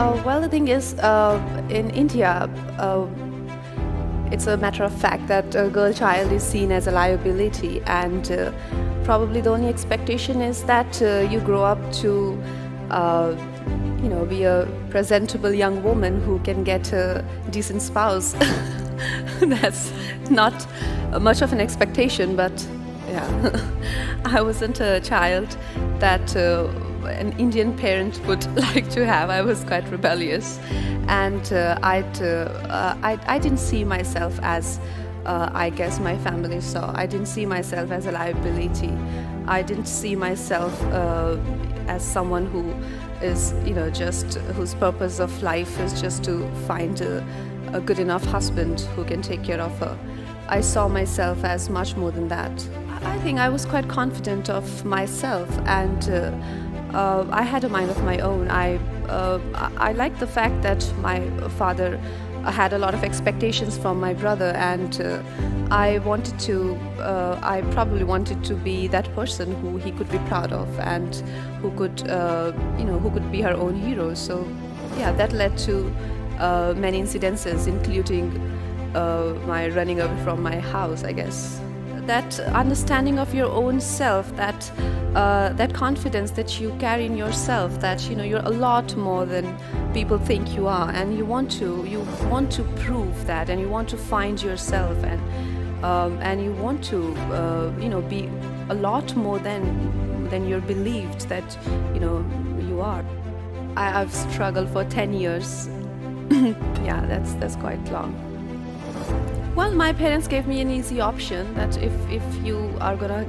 Well, the thing is, in India, it's a matter of fact that a girl child is seen as a liability, and probably the only expectation is that you grow up to, be a presentable young woman who can get a decent spouse. That's not much of an expectation, but yeah, I wasn't a child that an Indian parent would like to have. I was quite rebellious, and I didn't see myself as I guess my family saw. I didn't see myself as a liability. I didn't see myself as someone who is, just whose purpose of life is just to find a good enough husband who can take care of her. I saw myself as much more than that. I think I was quite confident of myself, and I had a mind of my own. I liked the fact that my father had a lot of expectations from my brother, and I probably wanted to be that person who he could be proud of, and who could, who could be her own hero. So, yeah, that led to many incidences, including my running away from my house, I guess. That understanding of your own self, that confidence that you carry in yourself, that you're a lot more than people think you are, and you want to prove that, and you want to find yourself, and you want to be a lot more than you're believed that you are. I've struggled for 10 years. Yeah, that's quite long. Well, my parents gave me an easy option that if you are gonna,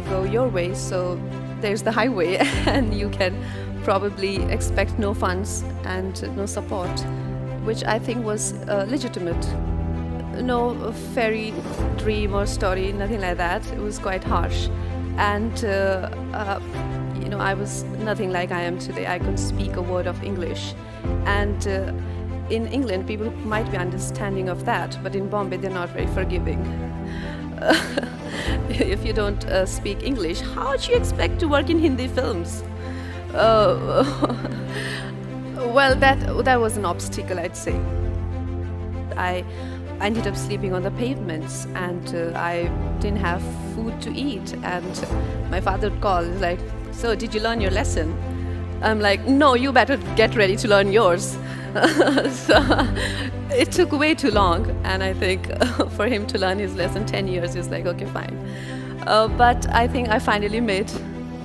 go your way, so there's the highway, and you can probably expect no funds and no support, which I think was legitimate. No fairy dream or story, nothing like that. It was quite harsh, and I was nothing like I am today. I couldn't speak a word of English, and in England, people might be understanding of that, but in Bombay, they're not very forgiving. If you don't speak English, how do you expect to work in Hindi films? Well, that was an obstacle, I'd say. I ended up sleeping on the pavements, and I didn't have food to eat. And my father would call, he's like, "So, did you learn your lesson?" I'm like, "No, you better get ready to learn yours." So it took way too long, and I think for him to learn his lesson 10 years is like, okay, fine. But I think I finally made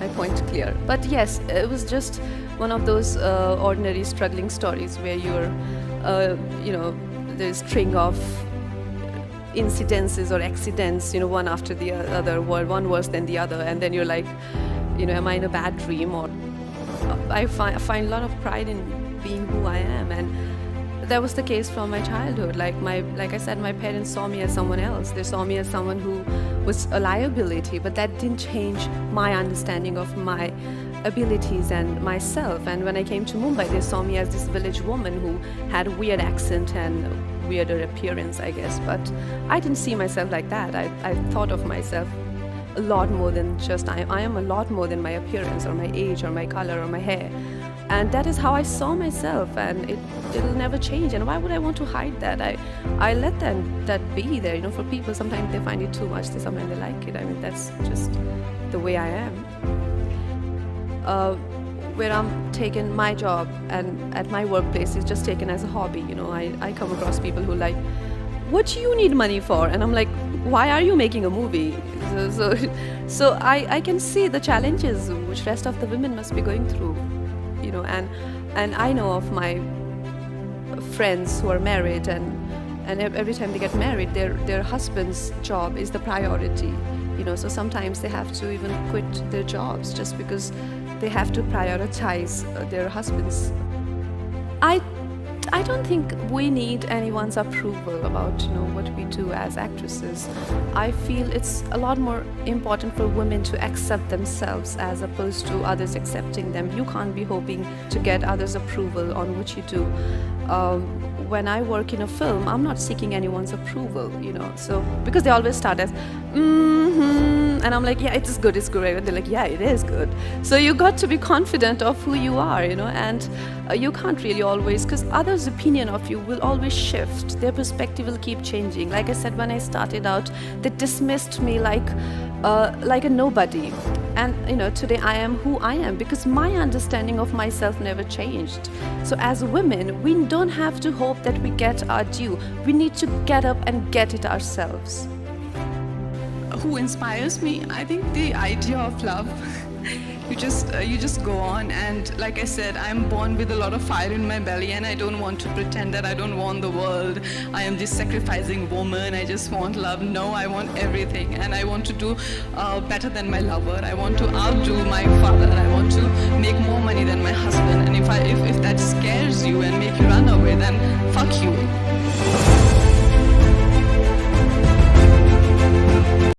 my point clear. But yes, it was just one of those ordinary struggling stories where you're, there's string of incidences or accidents, one after the other, one worse than the other, and then you're like, am I in a bad dream? Or I find a lot of pride in being who I am, and that was the case from my childhood. Like I said, my parents saw me as someone else. They saw me as someone who was a liability, but that didn't change my understanding of my abilities and myself. And when I came to Mumbai, they saw me as this village woman who had a weird accent and weirder appearance, I guess. But I didn't see myself like that. I thought of myself a lot more than just I am a lot more than my appearance or my age or my color or my hair. And that is how I saw myself, and it'll never change. And why would I want to hide that? I let that be there. For people, sometimes they find it too much. Sometimes they like it. I mean, that's just the way I am. Where I'm taken, my job and at my workplace is just taken as a hobby. I come across people who like, "What do you need money for?" And I'm like, "Why are you making a movie?" So I can see the challenges which rest of the women must be going through. And I know of my friends who are married, and every time they get married, their husband's job is the priority. So sometimes they have to even quit their jobs just because they have to prioritize their husbands. I don't think we need anyone's approval about what we do as actresses. I feel it's a lot more important for women to accept themselves as opposed to others accepting them. You can't be hoping to get others' approval on what you do. When I work in a film, I'm not seeking anyone's approval, so because they always start as And I'm like, yeah, it's good, right? They're like, yeah, it is good. So you got to be confident of who you are, and you can't really always, because others' opinion of you will always shift. Their perspective will keep changing. Like I said, when I started out, they dismissed me like a nobody. And today I am who I am because my understanding of myself never changed. So as women, we don't have to hope that we get our due. We need to get up and get it ourselves. Who inspires me? I think the idea of love. You just go on, and like I said, I'm born with a lot of fire in my belly, and I don't want to pretend that I don't want the world. I am this sacrificing woman. I just want love. No, I want everything, and I want to do better than my lover. I want to outdo my father. I want to make more money than my husband. And if that scares you and make you run away, then fuck you.